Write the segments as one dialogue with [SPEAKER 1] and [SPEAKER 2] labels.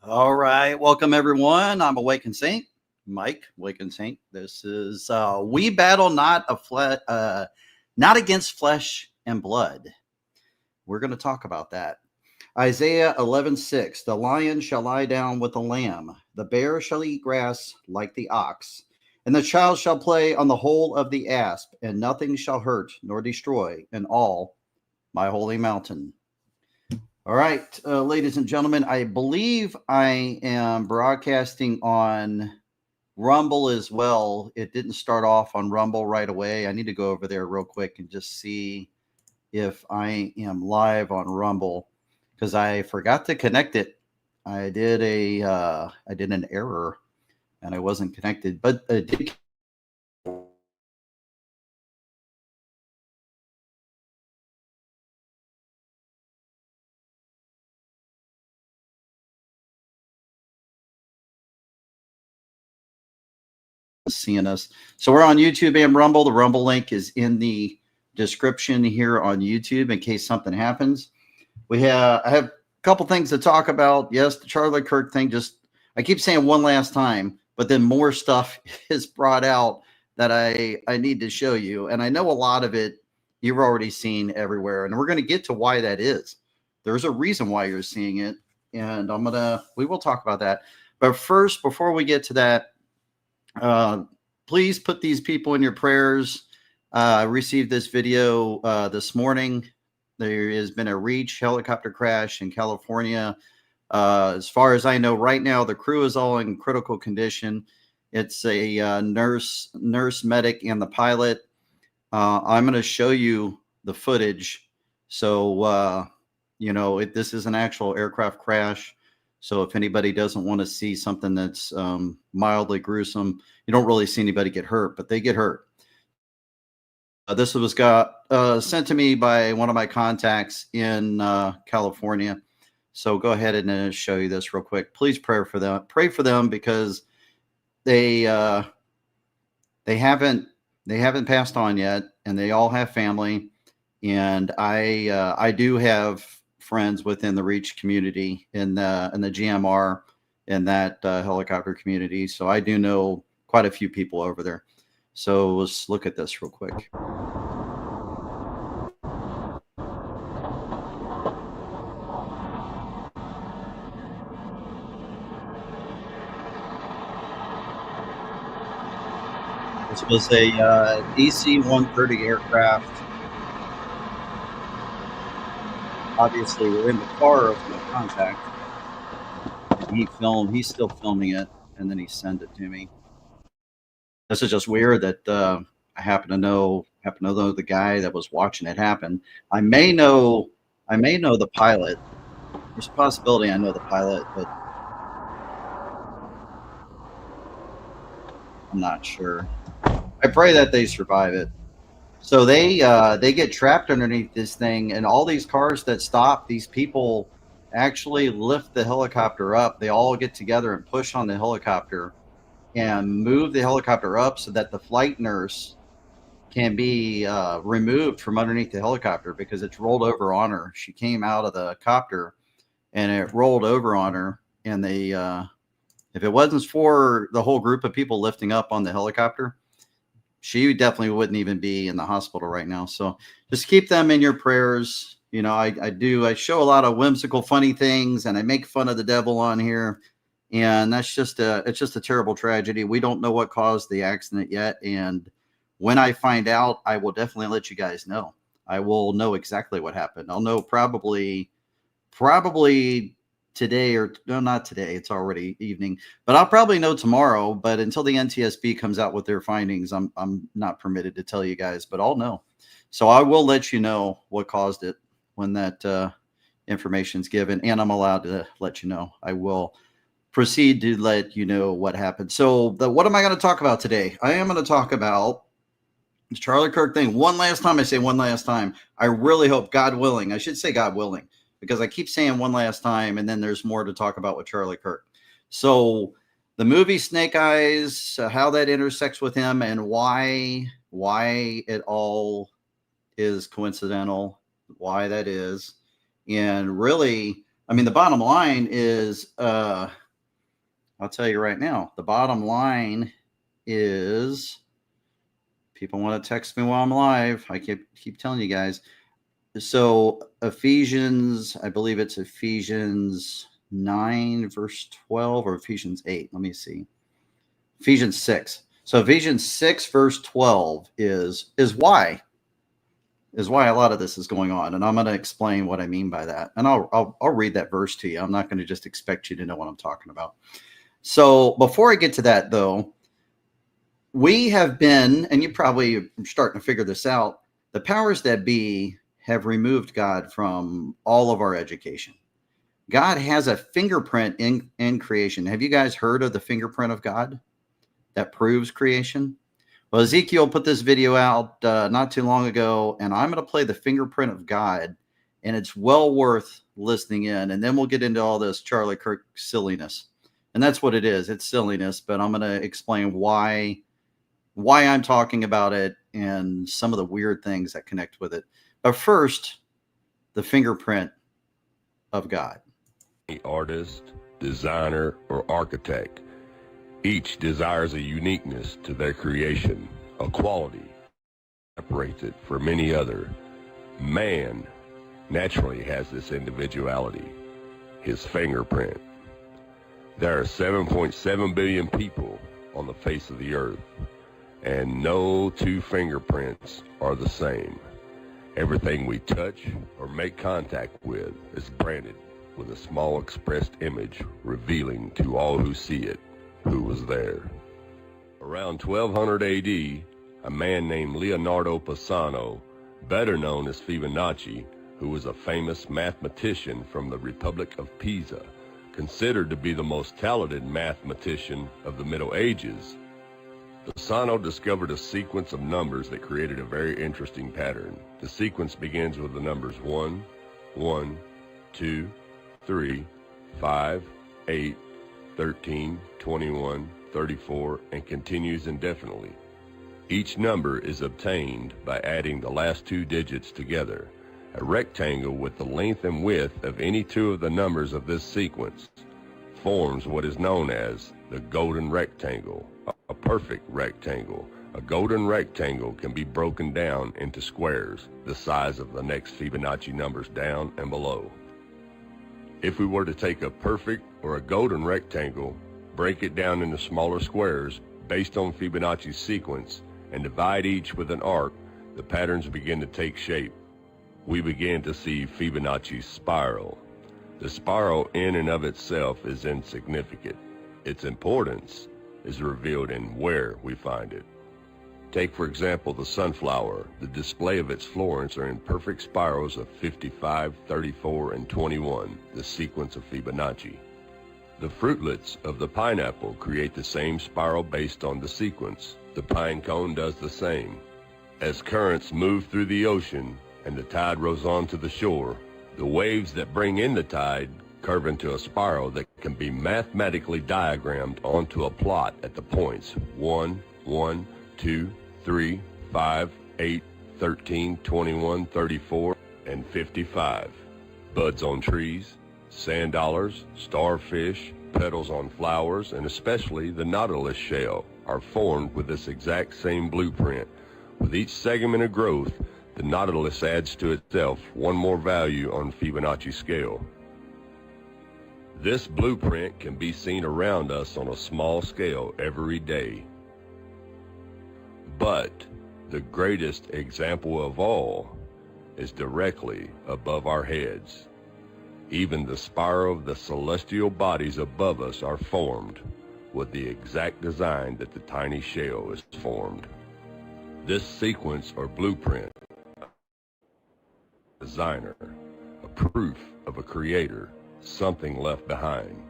[SPEAKER 1] All right. Welcome, everyone. I'm Awakened Saint, Mike, Awakened Saint. This is We Battle Not Against Flesh and Blood. We're going to talk about that. Isaiah 11:6. The lion shall lie down with the lamb. The bear shall eat grass like the ox. And the child shall play on the hole of the asp, and nothing shall hurt nor destroy in all my holy mountain. All right, ladies and gentlemen, I believe I am broadcasting on Rumble as well. It didn't start off on Rumble right away. I need to go over there real quick and just see if I am live on Rumble because I forgot to connect it. I did an error and I wasn't connected, but it did. Seeing us. So we're on YouTube and Rumble. The Rumble link is in the description here on YouTube in case something happens. I have a couple things to talk about. Yes, the Charlie Kirk thing. I keep saying one last time, but then more stuff is brought out that I need to show you. And I know a lot of it you've already seen everywhere. And we're going to get to why that is. There's a reason why you're seeing it. And we will talk about that. But first, before we get to that, please put these people in your prayers. I received this video this morning. There has been a Reach helicopter crash in California. As far as I know, right now, the crew is all in critical condition. It's a nurse, medic, and the pilot. I'm going to show you the footage. So, this is an actual aircraft crash. So if anybody doesn't want to see something that's mildly gruesome, you don't really see anybody get hurt, but they get hurt. This was sent to me by one of my contacts in California. So go ahead and show you this real quick. Please pray for them. Pray for them because they haven't passed on yet, and they all have family. And I do have friends within the Reach community in the GMR in that helicopter community. So I do know quite a few people over there. So let's look at this real quick. This was a DC-130 aircraft. Obviously, we're in the car of my contact. He's still filming it, and then he sent it to me. This is just weird that I happen to know the guy that was watching it happen. I may know the pilot. There's a possibility I know the pilot, but I'm not sure. I pray that they survive it. So they get trapped underneath this thing, and all these cars that stop, these people actually lift the helicopter up. They all get together and push on the helicopter and move the helicopter up so that the flight nurse can be removed from underneath the helicopter because it's rolled over on her. She came out of the copter and it rolled over on her. And they, if it wasn't for the whole group of people lifting up on the helicopter, she definitely wouldn't even be in the hospital right now. So just keep them in your prayers. You know, I show a lot of whimsical, funny things, and I make fun of the devil on here. And that's it's just a terrible tragedy. We don't know what caused the accident yet. And when I find out, I will definitely let you guys know. I will know exactly what happened. I'll know probably today, or no, not today. It's already evening, but I'll probably know tomorrow. But until the NTSB comes out with their findings, I'm not permitted to tell you guys, but I'll know. So I will let you know what caused it when that information is given, and I'm allowed to let you know. I will proceed to let you know what happened. So what am I going to talk about today? I am going to talk about the Charlie Kirk thing. One last time. I say one last time. I really hope, God willing, I should say God willing, because I keep saying one last time, and then there's more to talk about with Charlie Kirk. So the movie Snake Eyes, how that intersects with him, and why it all is coincidental, why that is. And really, I mean, the bottom line is, I'll tell you right now, the bottom line is, people want to text me while I'm live. I keep telling you guys. So Ephesians, I believe it's Ephesians 9 verse 12 or Ephesians 8. Let me see. Ephesians 6. So Ephesians 6 verse 12 is why a lot of this is going on. And I'm going to explain what I mean by that. And I'll read that verse to you. I'm not going to just expect you to know what I'm talking about. So before I get to that, though, we have been, and you probably are starting to figure this out, the powers that be have removed God from all of our education. God has a fingerprint in creation. Have you guys heard of the fingerprint of God that proves creation? Well, Ezekiel put this video out not too long ago, and I'm going to play the fingerprint of God, and it's well worth listening in. And then we'll get into all this Charlie Kirk silliness. And that's what it is. It's silliness, but I'm going to explain why I'm talking about it and some of the weird things that connect with it. But first, the fingerprint of God.
[SPEAKER 2] Artist, designer, or architect, each desires a uniqueness to their creation, a quality separates it from any other. Man naturally has this individuality, his fingerprint. There are 7.7 billion people on the face of the earth, and no two fingerprints are the same. Everything we touch or make contact with is branded with a small expressed image revealing to all who see it who was there. Around 1200 AD, a man named Leonardo Pisano, better known as Fibonacci, who was a famous mathematician from the Republic of Pisa, considered to be the most talented mathematician of the Middle Ages, Pisano discovered a sequence of numbers that created a very interesting pattern. The sequence begins with the numbers 1, 1, 2, 3, 5, 8, 13, 21, 34, and continues indefinitely. Each number is obtained by adding the last two digits together. A rectangle with the length and width of any two of the numbers of this sequence forms what is known as the golden rectangle, a perfect rectangle. A golden rectangle can be broken down into squares, the size of the next Fibonacci numbers down and below. If we were to take a perfect or a golden rectangle, break it down into smaller squares based on Fibonacci's sequence, and divide each with an arc, the patterns begin to take shape. We begin to see Fibonacci's spiral. The spiral in and of itself is insignificant. Its importance is revealed in where we find it. Take, for example, the sunflower. The display of its florets are in perfect spirals of 55, 34, and 21, the sequence of Fibonacci. The fruitlets of the pineapple create the same spiral based on the sequence. The pine cone does the same. As currents move through the ocean and the tide rolls on to the shore, the waves that bring in the tide curve into a spiral that can be mathematically diagrammed onto a plot at the points 1, 1, 2, 3, 5, 8, 13, 21, 34, and 55. Buds on trees, sand dollars, starfish, petals on flowers, and especially the nautilus shell are formed with this exact same blueprint. With each segment of growth, the nautilus adds to itself one more value on Fibonacci scale. This blueprint can be seen around us on a small scale every day. But the greatest example of all is directly above our heads. Even the spiral of the celestial bodies above us are formed with the exact design that the tiny shell is formed. This sequence or blueprint, designer, a proof of a creator, something left behind,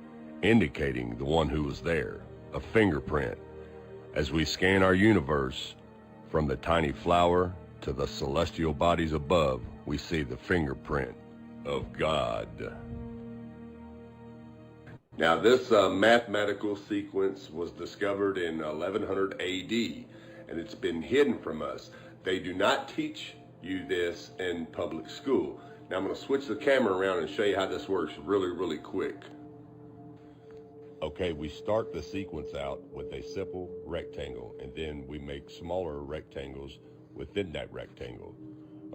[SPEAKER 2] indicating the one who was there, a fingerprint. As we scan our universe, from the tiny flower to the celestial bodies above, we see the fingerprint of God. Now this mathematical sequence was discovered in 1100 AD, and it's been hidden from us. They do not teach you this in public school. Now I'm going to switch the camera around and show you how this works really quick. Okay, we start the sequence out with a simple rectangle, and then we make smaller rectangles within that rectangle.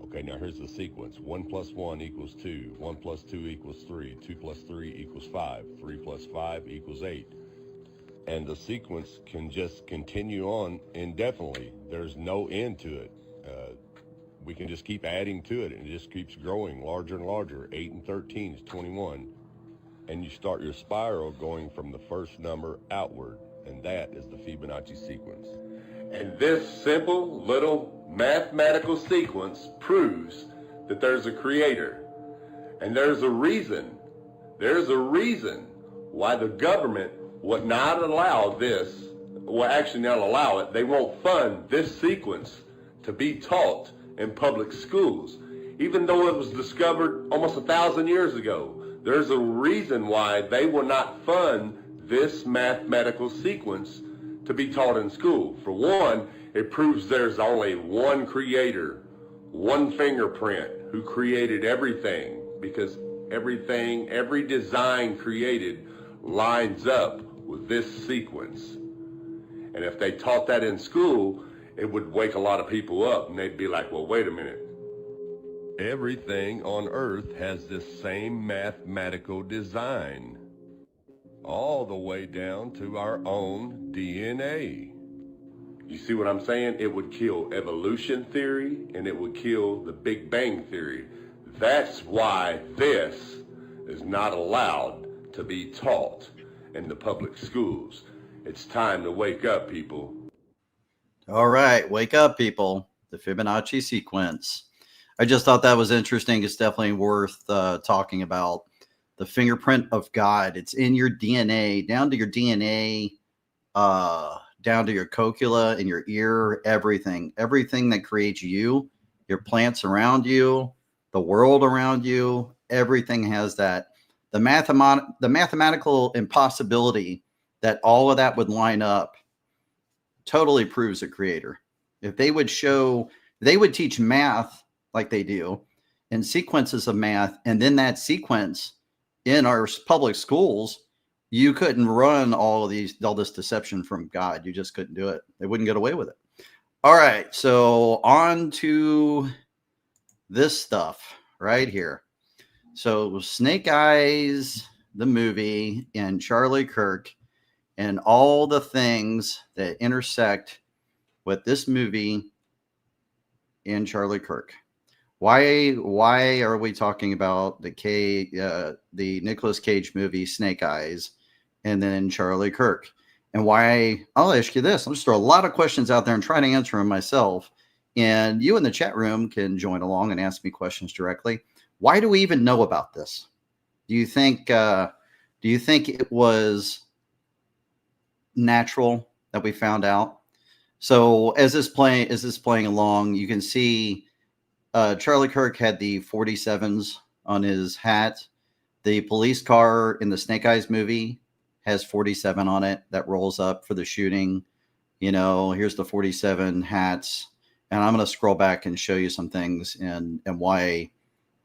[SPEAKER 2] Okay, now here's the sequence. 1 plus 1 equals 2. 1 plus 2 equals 3. 2 plus 3 equals 5. 3 plus 5 equals 8. And the sequence can just continue on indefinitely. There's no end to it. We can just keep adding to it, and it just keeps growing larger and larger. 8 and 13 is 21. And you start your spiral going from the first number outward, and that is the Fibonacci sequence. And this simple little mathematical sequence proves that there's a creator. And there's a reason why the government would not allow this, well actually not allow it, they won't fund this sequence to be taught in public schools. Even though it was discovered almost 1,000 years ago, there's a reason why they will not fund this mathematical sequence to be taught in school. For one, it proves there's only one creator, one fingerprint who created everything, because everything, every design created lines up with this sequence. And if they taught that in school, it would wake a lot of people up, and they'd be like, well, wait a minute. Everything on Earth has this same mathematical design, all the way down to our own DNA. You see what I'm saying? It would kill evolution theory, and it would kill the Big Bang theory. That's why this is not allowed to be taught in the public schools. It's time to wake up, people.
[SPEAKER 1] All right, wake up, people. The Fibonacci sequence. I just thought that was interesting. It's definitely worth talking about. The fingerprint of God. It's in your DNA, down to your DNA, down to your cochlea in your ear, everything that creates you, your plants around you, the world around you, everything has that. The mathematical impossibility that all of that would line up totally proves a creator. If they would teach math like they do and sequences of math, and then that sequence in our public schools, you couldn't run all this deception from God. You just couldn't do it. They wouldn't get away with it. All right, so on to this stuff right here. So Snake Eyes, the movie, and Charlie Kirk, and all the things that intersect with this movie and Charlie Kirk. Why are we talking about the Nicolas Cage movie Snake Eyes and then Charlie Kirk? And why? I'll ask you this. I'll just throw a lot of questions out there and try to answer them myself. And you in the chat room can join along and ask me questions directly. Why do we even know about this? Do you think it was natural that we found out? So as this playing along, you can see Charlie Kirk had the 47s on his hat. The police car in the Snake Eyes movie has 47 on it that rolls up for the shooting. You know, here's the 47 hats. And I'm going to scroll back and show you some things and why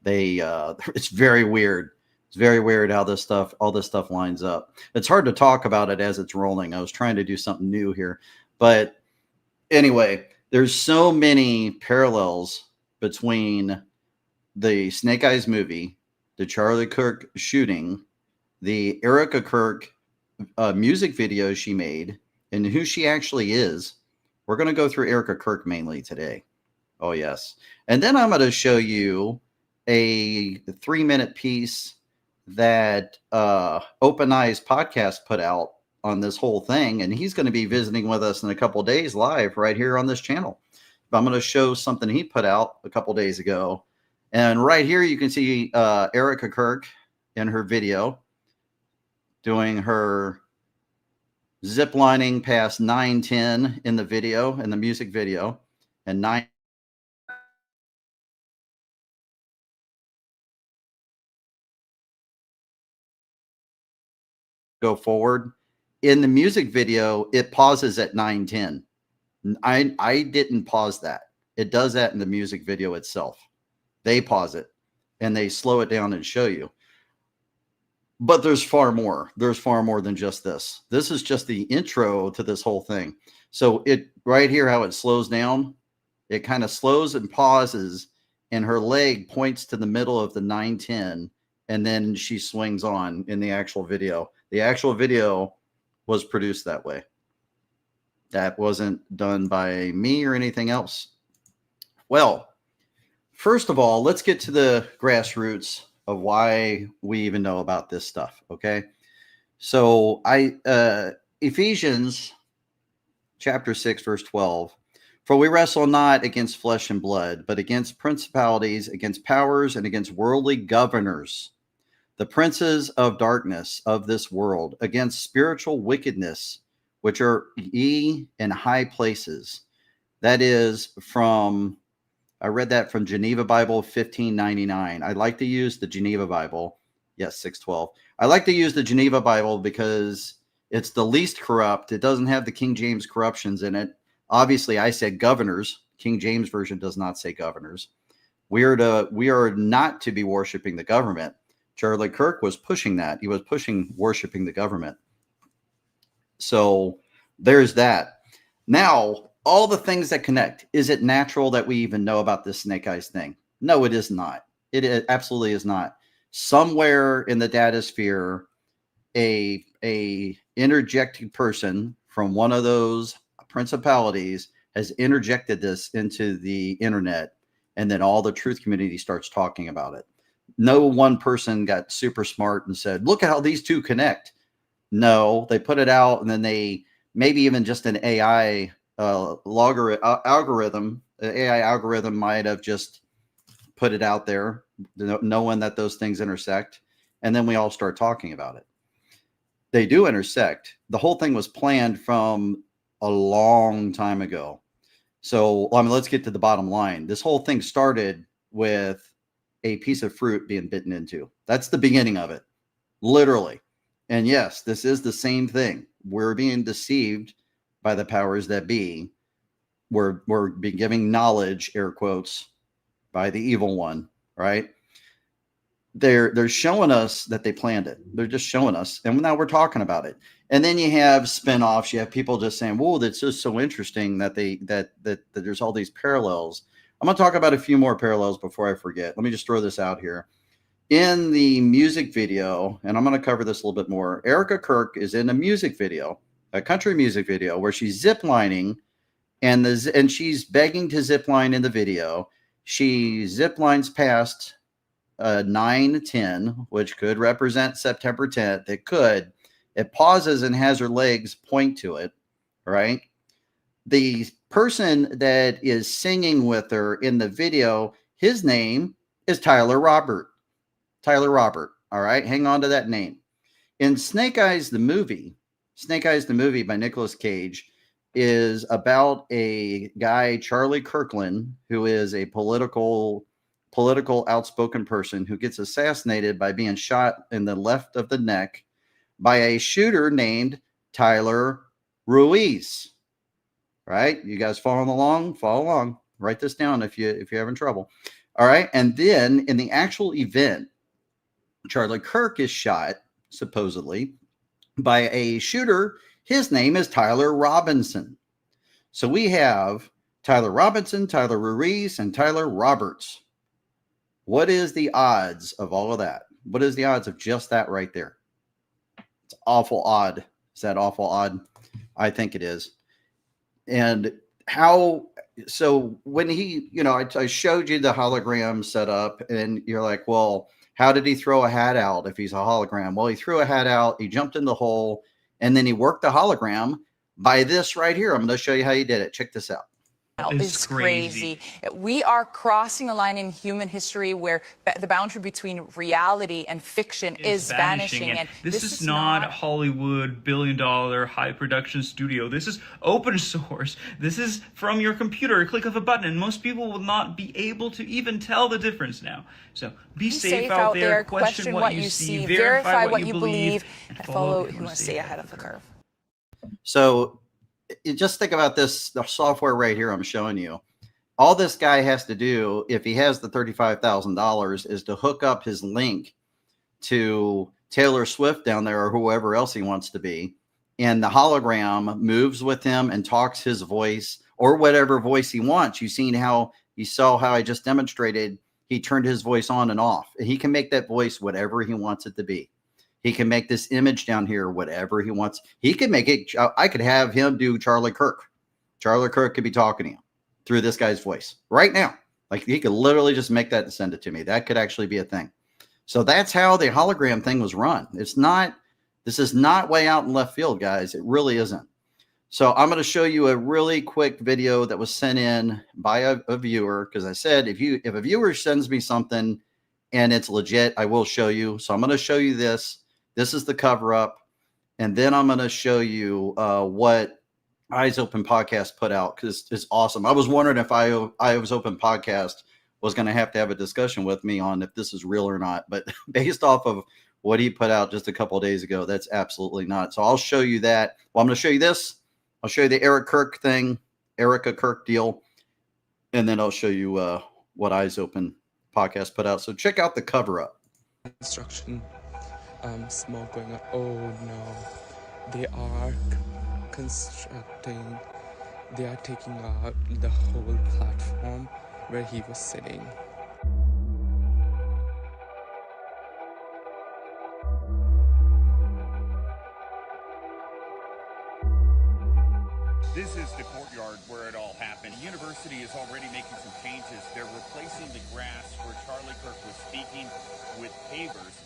[SPEAKER 1] they it's very weird. It's very weird how all this stuff lines up. It's hard to talk about it as it's rolling. I was trying to do something new here. But anyway, there's so many parallels between the Snake Eyes movie, the Charlie Kirk shooting, the Erica Kirk music video she made, and who she actually is. We're going to go through Erica Kirk mainly today. Oh, yes. And then I'm going to show you a 3-minute piece that Open Eyes podcast put out on this whole thing. And he's going to be visiting with us in a couple of days live right here on this channel. I'm going to show something he put out a couple days ago. And right here, you can see Erica Kirk in her video doing her zip lining past 910 in the video, in the music video, and 9. Go forward. In the music video, it pauses at 910. I didn't pause that. It does that in the music video itself. They pause it and they slow it down and show you. But there's far more. There's far more than just this. This is just the intro to this whole thing. So it right here, how it slows down, it kind of slows and pauses, and her leg points to the middle of the 910, and then she swings on in the actual video. The actual video was produced that way. That wasn't done by me or anything else. Well, first of all, let's get to the grassroots of why we even know about this stuff. Okay. So Ephesians chapter 6, verse 12, for we wrestle not against flesh and blood, but against principalities, against powers, and against worldly governors, the princes of darkness of this world, against spiritual wickedness, which are ye in high places. That is from, I read that from Geneva Bible 1599. I like to use the Geneva Bible. Yes, 612. I like to use the Geneva Bible because it's the least corrupt. It doesn't have the King James corruptions in it. Obviously, I said governors. King James Version does not say governors. We are not to be worshiping the government. Charlie Kirk was pushing that. He was pushing worshiping the government. So there's that. Now, all the things that connect. Is it natural that we even know about this Snake Eyes thing? No, it is not. It absolutely is not. Somewhere in the data sphere, a interjected person from one of those principalities has interjected this into the internet, and then all the truth community starts talking about it. No one person got super smart and said, look at how these two connect. No, they put it out, and then they maybe even just an AI algorithm, the AI algorithm might have just put it out there, knowing that those things intersect, and then we all start talking about it. They do intersect. The whole thing was planned from a long time ago. So, I mean, let's get to the bottom line. This whole thing started with a piece of fruit being bitten into. That's the beginning of it, literally. And yes, this is the same thing. We're being deceived by the powers that be. We're being giving knowledge, air quotes, by the evil one, right? They're showing us that they planned it. They're just showing us, and now we're talking about it. And then you have spinoffs. You have people just saying, "Whoa, that's just so interesting that that there's all these parallels." I'm going to talk about a few more parallels before I forget. Let me just throw this out here. In the music video, and I'm going to cover this a little bit more, Erica Kirk is in a music video, a country music video, where she's ziplining, and she's begging to zipline in the video. She ziplines past 9/10, which could represent September 10th. It could. It pauses and has her legs point to it, right? The person that is singing with her in the video, his name is Tyler Robert. Tyler Robert. All right. Hang on to that name. In Snake Eyes, the movie by Nicolas Cage, is about a guy, Charlie Kirkland, who is a political outspoken person who gets assassinated by being shot in the left of the neck by a shooter named Tyler Ruiz. Right? You guys following along? Follow along. Write this down if you're having trouble. All right. And then in the actual event, Charlie Kirk is shot, supposedly, by a shooter. His name is Tyler Robinson. So we have Tyler Robinson, Tyler Ruiz, and Tyler Roberts. What is the odds of all of that? What is the odds of just that right there? It's awful odd. Is that awful odd? I think it is. And how, so when he, I showed you the hologram setup, and you're like, well, how did he throw a hat out if he's a hologram? Well, he threw a hat out, he jumped in the hole, and then he worked the hologram by this right here. I'm going to show you how he did it. Check this out.
[SPEAKER 3] It's crazy. We are crossing a line in human history where the boundary between reality and fiction is vanishing.
[SPEAKER 4] And this is not Hollywood billion-dollar high-production studio. This is open source. This is from your computer, a click of a button, and most people will not be able to even tell the difference now. So be safe out there. Question what you see. Verify what you believe. And follow who wants to stay ahead of the curve.
[SPEAKER 1] So you just think about this, the software right here I'm showing you. All this guy has to do, if he has the $35,000, is to hook up his link to Taylor Swift down there or whoever else he wants to be. And the hologram moves with him and talks his voice or whatever voice he wants. You saw how I just demonstrated. He turned his voice on and off. He can make that voice whatever he wants it to be. He can make this image down here whatever he wants. He could make it. I could have him do Charlie Kirk. Charlie Kirk could be talking to him through this guy's voice right now. Like, he could literally just make that and send it to me. That could actually be a thing. So that's how the hologram thing was run. This is not way out in left field, guys. It really isn't. So I'm going to show you a really quick video that was sent in by a viewer. Because I said, if a viewer sends me something and it's legit, I will show you. So I'm going to show you this. This is the cover up. And then I'm going to show you what Eyes Open Podcast put out, because it's awesome. I was wondering if Eyes Open Podcast was going to have a discussion with me on if this is real or not. But based off of what he put out just a couple of days ago, that's absolutely not. So I'll show you that. Well, I'm going to show you this. I'll show you the Erica Kirk deal. And then I'll show you what Eyes Open Podcast put out. So check out the cover up.
[SPEAKER 5] Construction. Smoke going up. Oh no, they are constructing They are taking out the whole platform where he was sitting.
[SPEAKER 6] This is the courtyard where it all happened. The university is already making some changes. They're replacing the grass where Charlie Kirk was speaking with pavers.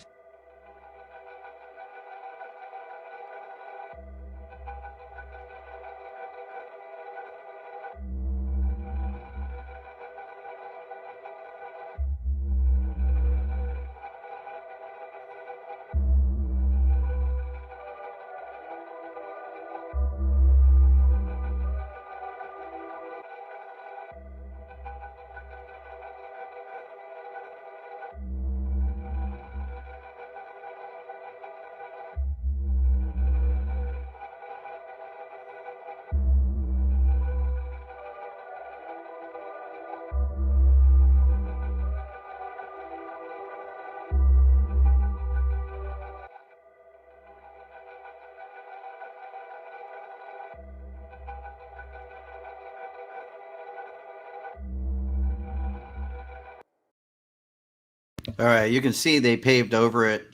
[SPEAKER 1] All right, you can see they paved over it,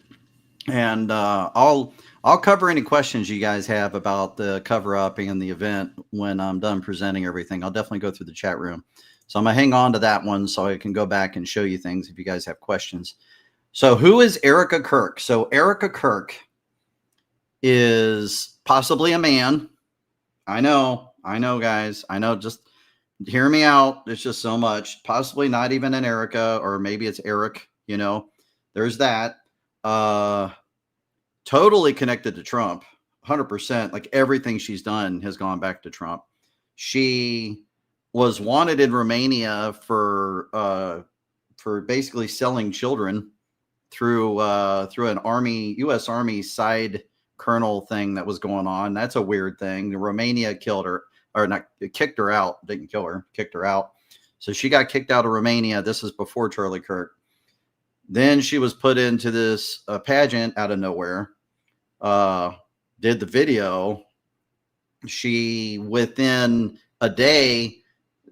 [SPEAKER 1] and I'll cover any questions you guys have about the cover up and the event when I'm done presenting everything. I'll definitely go through the chat room. So I'm gonna hang on to that one so I can go back and show you things if you guys have questions. So who is Erica Kirk? So Erica Kirk is possibly a man. I know, guys. I know. Just hear me out. It's just so much. Possibly not even an Erica, or maybe it's Eric. You know, there's that. Totally connected to Trump, 100%. Like everything she's done has gone back to Trump. She was wanted in Romania for basically selling children through an U.S. Army side colonel thing that was going on. That's a weird thing. Romania killed her, or not, kicked her out. Didn't kill her, kicked her out. So she got kicked out of Romania. This is before Charlie Kirk. Then she was put into this pageant out of nowhere. Did the video. She, within a day,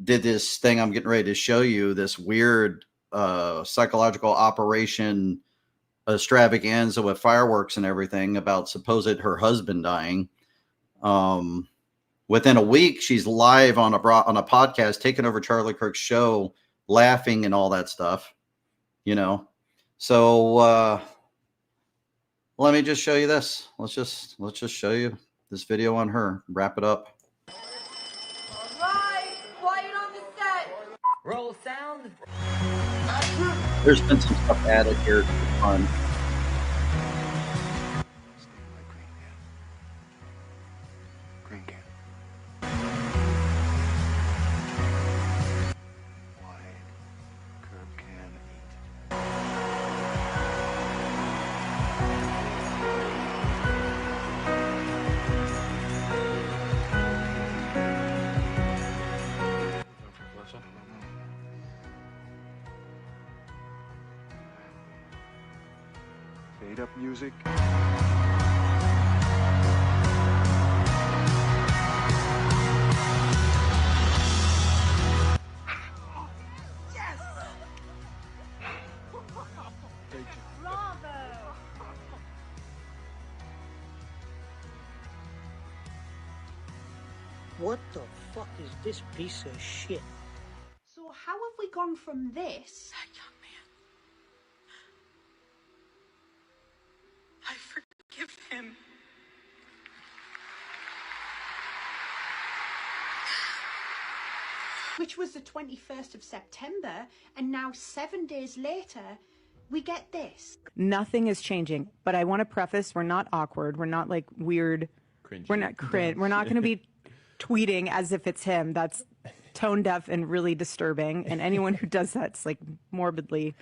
[SPEAKER 1] did this thing I'm getting ready to show you, this weird psychological operation extravaganza with fireworks and everything about supposed her husband dying. Within a week, she's live on a podcast, taking over Charlie Kirk's show, laughing and all that stuff, you know. So let me just show you this. Let's just show you this video on her. Wrap it up.
[SPEAKER 7] All right, quiet on the set. Roll sound.
[SPEAKER 1] There's been some stuff added here to the fun.
[SPEAKER 8] Green can. Wide curb can 8. Fade up music.
[SPEAKER 9] What the fuck is this piece of shit?
[SPEAKER 10] So how have we gone from this? That young man. I forgive him. Which was the 21st of September, and now 7 days later, we get this.
[SPEAKER 11] Nothing is changing, but I want to preface, we're not awkward. We're not like weird. Cringy. We're not cringe. We're not going to be tweeting as if it's him. That's tone deaf and really disturbing. And anyone who does that's like morbidly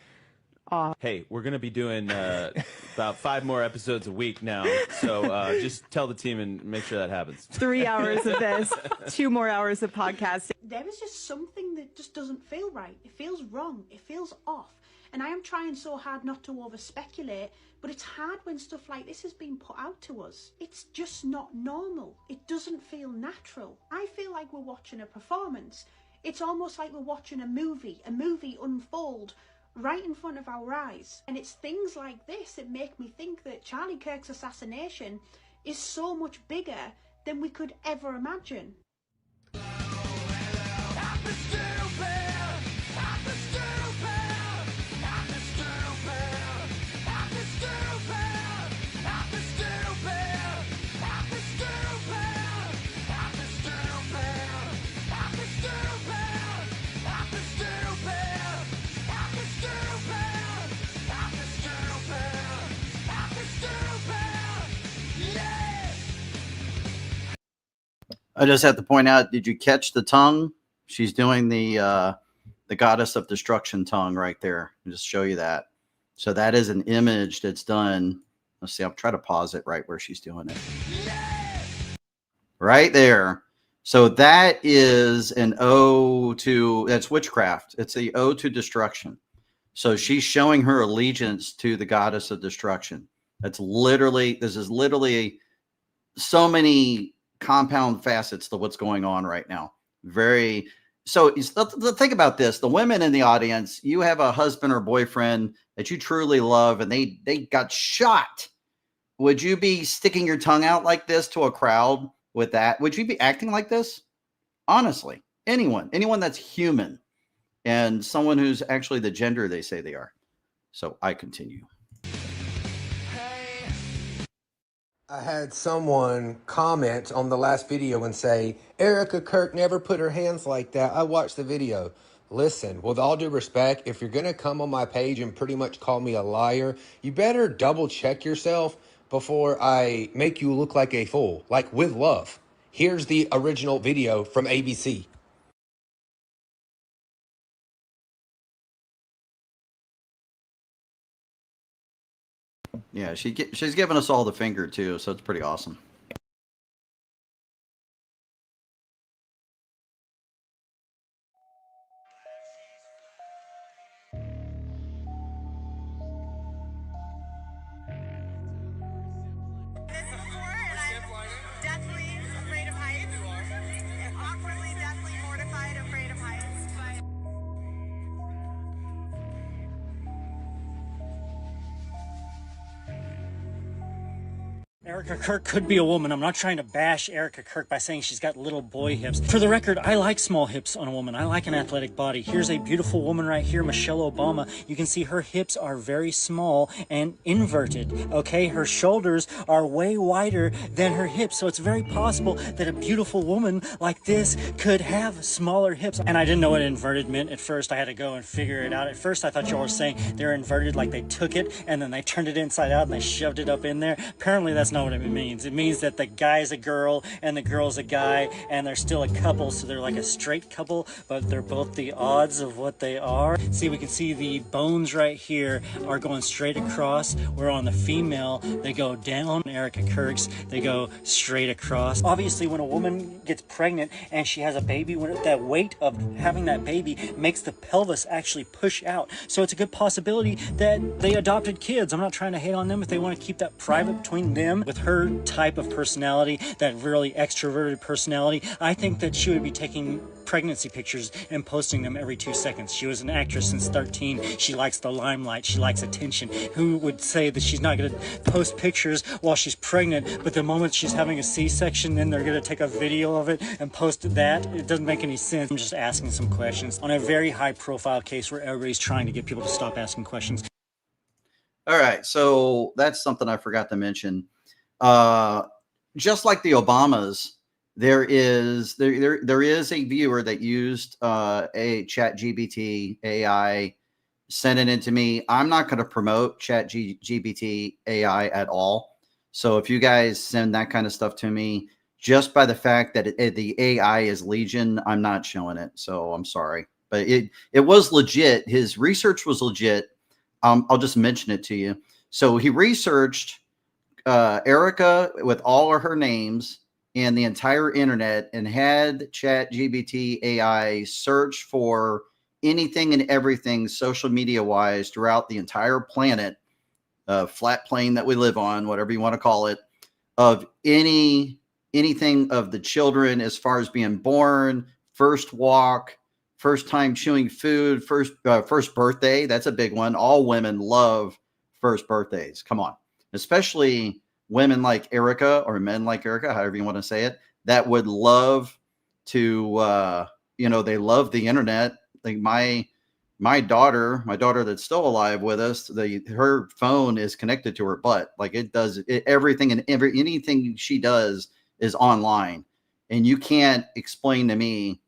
[SPEAKER 11] off.
[SPEAKER 12] Hey, we're going to be doing about 5 more episodes a week now. So just tell the team and make sure that happens.
[SPEAKER 11] 3 hours of this, 2 more hours of podcasting.
[SPEAKER 10] There is just something that just doesn't feel right. It feels wrong. It feels off. And I am trying so hard not to over speculate, but it's hard when stuff like this is being put out to us. It's just not normal. It doesn't feel natural. I feel like we're watching a performance. It's almost like we're watching a movie unfold right in front of our eyes. And it's things like this that make me think that Charlie Kirk's assassination is so much bigger than we could ever imagine.
[SPEAKER 1] I just have to point out, did you catch the tongue? She's doing the goddess of destruction tongue right there. I'll just show you that. So that is an image that's done. Let's see, I'll try to pause it right where she's doing it. Right there. So that is an ode to, that's witchcraft. It's the ode to destruction. So she's showing her allegiance to the goddess of destruction. That's literally, this is literally so many compound facets to what's going on right now. Very, so think about this. The women in the audience, you have a husband or boyfriend that you truly love and they got shot. Would you be sticking your tongue out like this to a crowd with that? Would you be acting like this? Honestly, anyone that's human and someone who's actually the gender they say they are. So I continue.
[SPEAKER 13] I had someone comment on the last video and say, Erica Kirk never put her hands like that. I watched the video. Listen, with all due respect, if you're going to come on my page and pretty much call me a liar, you better double check yourself before I make you look like a fool, like with love. Here's the original video from ABC.
[SPEAKER 1] Yeah, she's giving us all the finger too, so it's pretty awesome.
[SPEAKER 14] Erica Kirk could be a woman. I'm not trying to bash Erica Kirk by saying she's got little boy hips. For the record, I like small hips on a woman. I like an athletic body. Here's a beautiful woman right here, Michelle Obama. You can see her hips are very small and inverted, okay? Her shoulders are way wider than her hips, so it's very possible that a beautiful woman like this could have smaller hips. And I didn't know what inverted meant at first. I had to go and figure it out. At first, I thought y'all were saying they're inverted, like they took it and then they turned it inside out and they shoved it up in there. Apparently, that's not what it means. It means that the guy's a girl and the girl's a guy and they're still a couple, so they're like a straight couple, but they're both the odds of what they are. See, we can see the bones right here are going straight across, where on the female, they go down. Erica Kirk's, they go straight across. Obviously, when a woman gets pregnant and she has a baby, when that weight of having that baby makes the pelvis actually push out. So it's a good possibility that they adopted kids. I'm not trying to hate on them if they want to keep that private between them. With her type of personality, that really extroverted personality, I think that she would be taking pregnancy pictures and posting them every 2 seconds. She was an actress since 13. She likes the limelight. She likes attention. Who would say that she's not going to post pictures while she's pregnant, but the moment she's having a C-section, then they're going to take a video of it and post that? It doesn't make any sense. I'm just asking some questions on a very high-profile case where everybody's trying to get people to stop asking questions.
[SPEAKER 1] All right, so that's something I forgot to mention. Just like the Obamas, there is a viewer that used a ChatGPT AI, sent it into me. I'm not going to promote ChatGPT AI at all. So if you guys send that kind of stuff to me, just by the fact that the AI is Legion, I'm not showing it. So I'm sorry, but it was legit. His research was legit. I'll just mention it to you. So he researched Erica with all of her names and the entire internet and had ChatGPT AI search for anything and everything social media wise throughout the entire planet, flat plane that we live on, whatever you want to call it, of anything of the children as far as being born, first walk, first time chewing food, first birthday. That's a big one. All women love first birthdays. Come on. Especially women like Erica, or men like Erica, however you want to say it, that would love to, they love the internet. Like my daughter that's still alive with us, her phone is connected to her butt. Like it does everything, and anything she does is online. And you can't explain to me,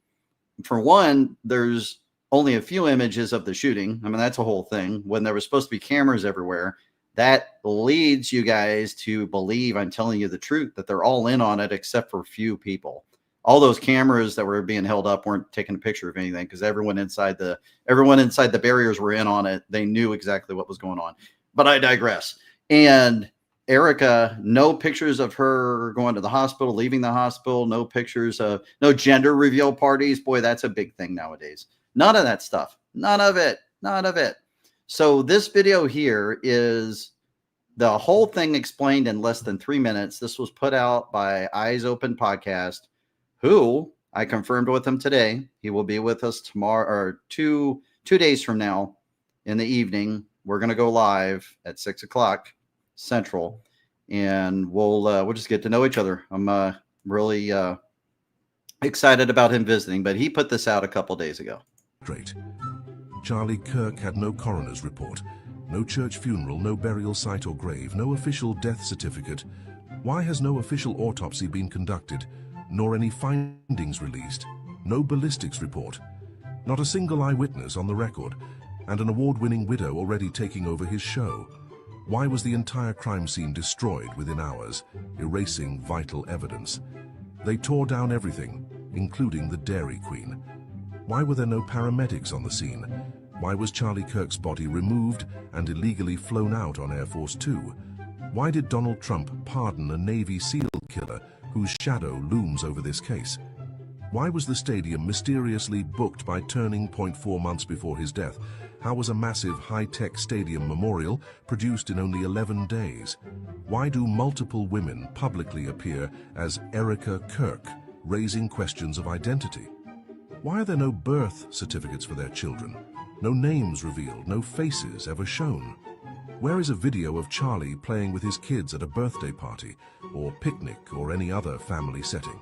[SPEAKER 1] for one, there's only a few images of the shooting. I mean, that's a whole thing. When there was supposed to be cameras everywhere, that leads you guys to believe I'm telling you the truth, that they're all in on it except for a few people. All those cameras that were being held up weren't taking a picture of anything, because everyone inside the barriers were in on it. They knew exactly what was going on. But I digress. And Erica, no pictures of her going to the hospital, leaving the hospital, no pictures of, no gender reveal parties. Boy, that's a big thing nowadays. None of that stuff. None of it. So this video here is the whole thing explained in less than 3 minutes. This was put out by Eyes Open Podcast, who I confirmed with him today. He will be with us tomorrow, or two days from now in the evening. We're going to go live at 6 o'clock Central, and we'll just get to know each other. I'm really excited about him visiting, but he put this out a couple days ago.
[SPEAKER 15] Great. Charlie Kirk had no coroner's report, no church funeral, no burial site or grave, no official death certificate. Why has no official autopsy been conducted, nor any findings released? No ballistics report. Not a single eyewitness on the record, and an award-winning widow already taking over his show. Why was the entire crime scene destroyed within hours, erasing vital evidence? They tore down everything, including the Dairy Queen. Why were there no paramedics on the scene? Why was Charlie Kirk's body removed and illegally flown out on Air Force Two? Why did Donald Trump pardon a Navy SEAL killer whose shadow looms over this case? Why was the stadium mysteriously booked by Turning Point 4 months before his death? How was a massive high-tech stadium memorial produced in only 11 days? Why do multiple women publicly appear as Erica Kirk, raising questions of identity? Why are there no birth certificates for their children? No names revealed, no faces ever shown? Where is a video of Charlie playing with his kids at a birthday party, or picnic, or any other family setting?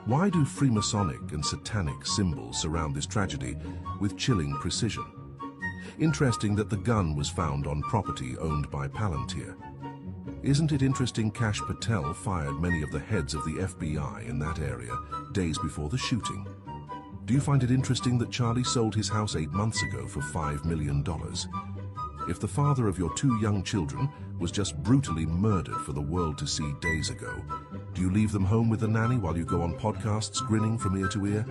[SPEAKER 15] Why do Freemasonic and satanic symbols surround this tragedy with chilling precision? Interesting that the gun was found on property owned by Palantir. Isn't it interesting Kash Patel fired many of the heads of the FBI in that area days before the shooting? Do you find it interesting that Charlie sold his house 8 months ago for $5 million? If the father of your 2 young children was just brutally murdered for the world to see days ago, do you leave them home with the nanny while you go on podcasts grinning from ear to ear?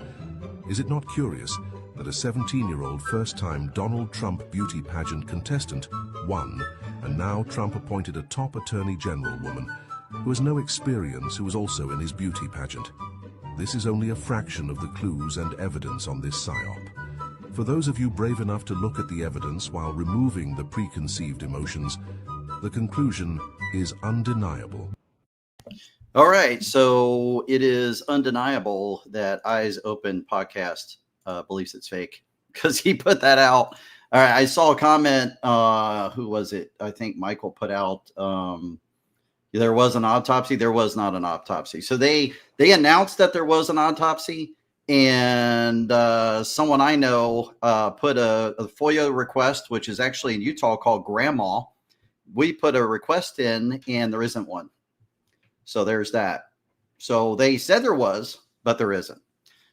[SPEAKER 15] Is it not curious that a 17-year-old first-time Donald Trump beauty pageant contestant won, and now Trump appointed a top attorney general woman who has no experience, who was also in his beauty pageant? This is only a fraction of the clues and evidence on this psyop. For those of you brave enough to look at the evidence while removing the preconceived emotions, the conclusion is undeniable.
[SPEAKER 1] All right, so it is undeniable that Eyes Open Podcast believes it's fake, because he put that out. All right, I saw a comment. Who was it? I think Michael put out. There was an autopsy. There was not an autopsy. So they announced that there was an autopsy, and someone I know put a FOIA request, which is actually in Utah called Grandma. We put a request in, and there isn't one. So there's that. So they said there was, but there isn't.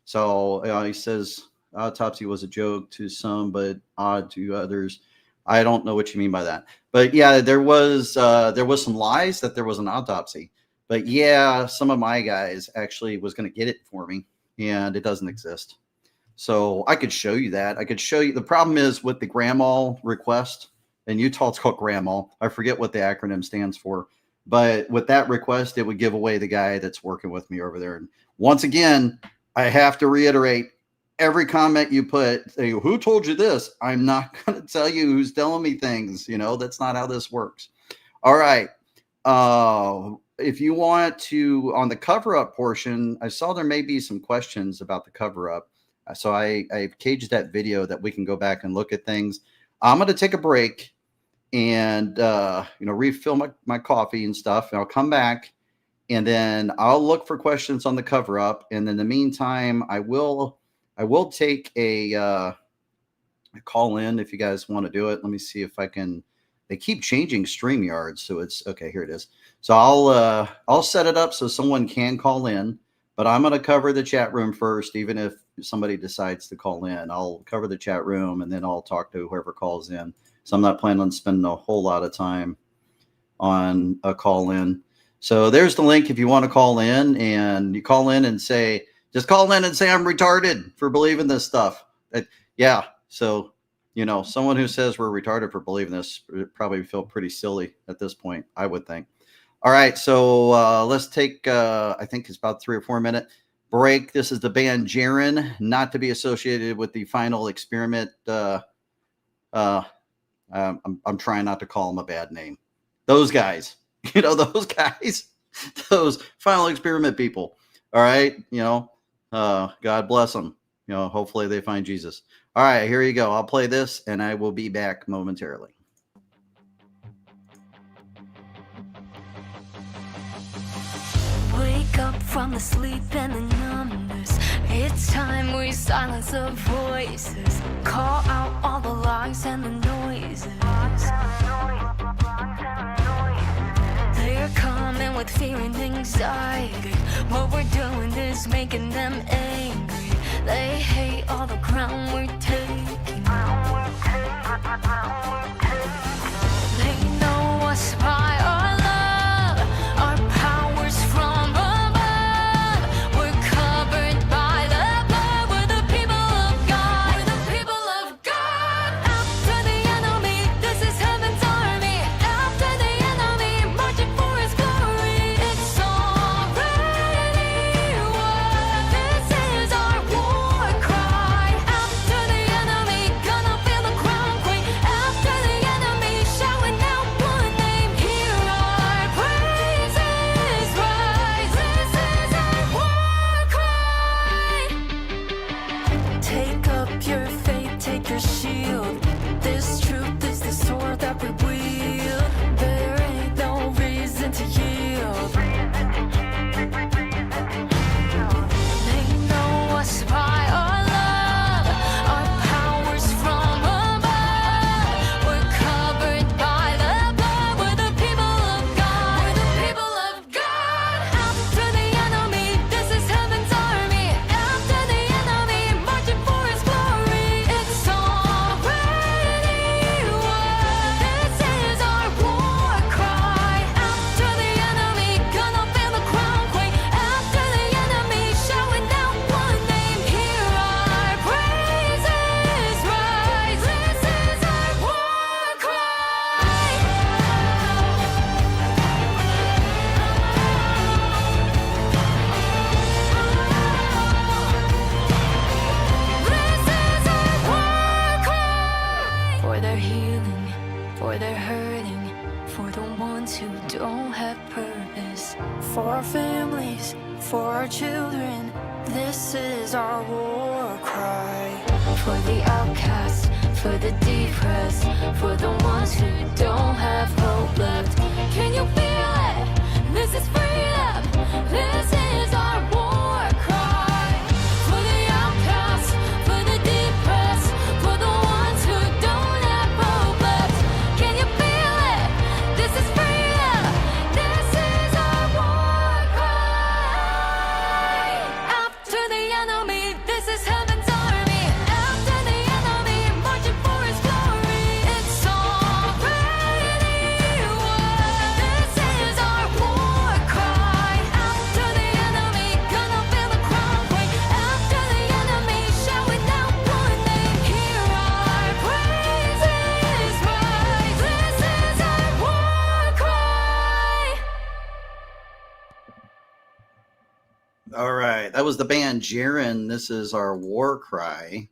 [SPEAKER 1] So he says autopsy was a joke to some, but odd to others. I don't know what you mean by that. But yeah, there was some lies that there was an autopsy. But yeah, some of my guys actually was going to get it for me, and it doesn't exist. So I could show you that. I could show you. The problem is with the Grandma request, in Utah it's called Grandma. I forget what the acronym stands for. But with that request, it would give away the guy that's working with me over there. And once again, I have to reiterate, every comment you put, say, who told you this? I'm not going to tell you who's telling me things. You know, that's not how this works. All right. If you want to, on the cover-up portion, I saw there may be some questions about the cover-up. So I caged that video that we can go back and look at things. I'm going to take a break and, refill my coffee and stuff. And I'll come back and then I'll look for questions on the cover-up. And in the meantime, I will take a call in if you guys want to do it. Let me see if I can. They keep changing StreamYard, so it's okay. Here it is. So I'll set it up so someone can call in, but I'm going to cover the chat room first. Even if somebody decides to call in, I'll cover the chat room and then I'll talk to whoever calls in. So I'm not planning on spending a whole lot of time on a call in. So there's the link if you want to call in, and you call in and say, just call in and say I'm retarded for believing this stuff. Yeah. So, someone who says we're retarded for believing this probably feel pretty silly at this point, I would think. All right. So let's take, I think it's about 3 or 4 minute break. This is the band Jaren, not to be associated with the Final Experiment. I'm trying not to call them a bad name. Those guys, those guys, those Final Experiment people. All right. God bless them. Hopefully they find Jesus. All right, here you go. I'll play this and I will be back momentarily.
[SPEAKER 16] Wake up from the sleep and the numbness. It's time we silence the voices. Call out all the lies and the noises. They're coming with fear and anxiety. What we're doing is making them angry. They hate all the ground we're taking. They know us by our love, our powers from above. We're covered by the blood. We're the people of God. We're the people of God. After the enemy, this is heaven's army. After the enemy, marching for his glory. It's already won. This is our war cry. After the enemy, gonna feel the crown queen. After the enemy, shouting out one name. Hear our praises rise. This is our war cry. Take up your faith, take your shield. This truth is the sword that we wield. There ain't no reason to yield. They know us by our love, our powers from above. We're covered by the blood. We're the people of God. We're the people of God. After the enemy, this is heaven's army. After the enemy, marching for his glory. It's already won. This is our war cry. After the enemy, gonna feel the crown queen. After the enemy, shouting out one name. Hear our praises rise. This is our war cry. For their healing, for their hurting, for the ones who don't have purpose, for our families, for our children, this is our war cry. For the outcasts, for the depressed, for the ones who don't have hope left. Can you feel it? This is freedom. This is our war cry. For the outcasts, for the depressed, for the ones who don't have hope left. Can you feel it? This is freedom. This is our war cry. After the enemy, this is heaven's army. After the enemy, marching for his glory. It's already won. This is our war cry. After the enemy, gonna feel the crown queen. After the enemy, shouting out one name. Hear our praises rise. This is our war cry.
[SPEAKER 1] All right. right. That was the band Jaren. This is our War Cry.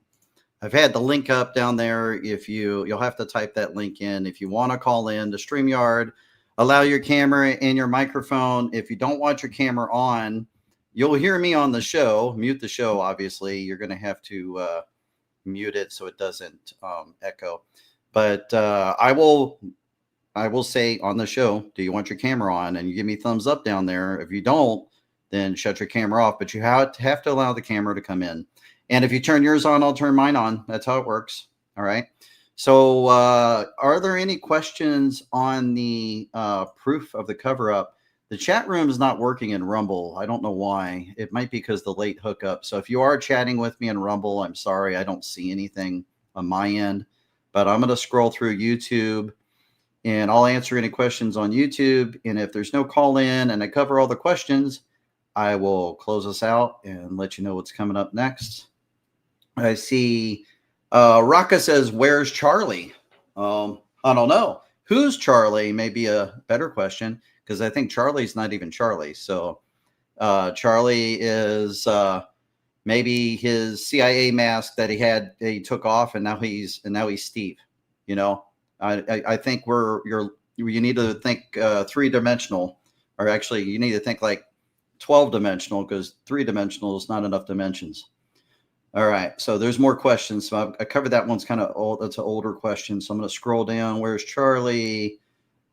[SPEAKER 1] I've had the link up down there. If you'll have to type that link in. If you want to call in to StreamYard, allow your camera and your microphone. If you don't want your camera on, you'll hear me on the show. Mute the show, obviously. You're going to have to mute it so it doesn't echo. But I will say on the show, do you want your camera on? And you give me thumbs up down there. If you don't, then shut your camera off. But you have to allow the camera to come in. And if you turn yours on, I'll turn mine on. That's how it works. All right. So are there any questions on the proof of the cover-up? The chat room is not working in Rumble. I don't know why. It might be because the late hookup. So if you are chatting with me in Rumble, I'm sorry. I don't see anything on my end. But I'm going to scroll through YouTube, and I'll answer any questions on YouTube. And if there's no call in and I cover all the questions, I will close us out and let you know what's coming up next. I see Raka says, where's Charlie? I don't know. Who's Charlie may be a better question, because I think Charlie's not even Charlie. So Charlie is maybe his CIA mask that he took off, and now he's Steve. You know, I think you need to think 3-dimensional, or actually you need to think like 12-dimensional, because 3-dimensional is not enough dimensions. All right, so there's more questions. So I covered that one's kind of old. That's an older question. So I'm going to scroll down. Where's Charlie?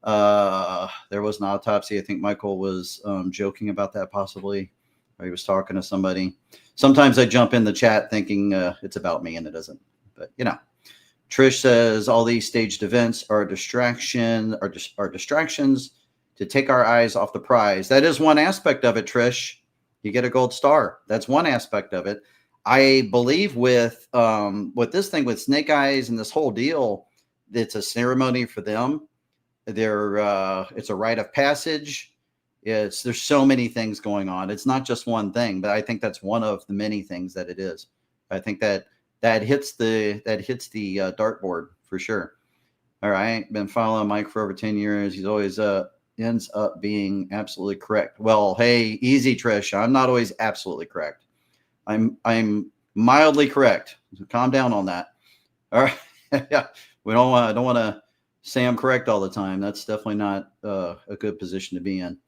[SPEAKER 1] There was an autopsy. I think Michael was joking about that possibly. Or he was talking to somebody. Sometimes I jump in the chat thinking it's about me, and it isn't. But, you know. Trish says all these staged events are distractions to take our eyes off the prize. That is one aspect of it, Trish. You get a gold star. That's one aspect of it. I believe with this thing with Snake Eyes and this whole deal, it's a ceremony for them. It's a rite of passage. There's so many things going on. It's not just one thing, but I think that's one of the many things that it is. I think that hits the dartboard for sure. All right, been following Mike for over 10 years. He's always ends up being absolutely correct. Well, hey, easy, Trish. I'm not always absolutely correct. I'm mildly correct. So calm down on that. All right. Yeah. We don't want to say I'm correct all the time. That's definitely not a good position to be in.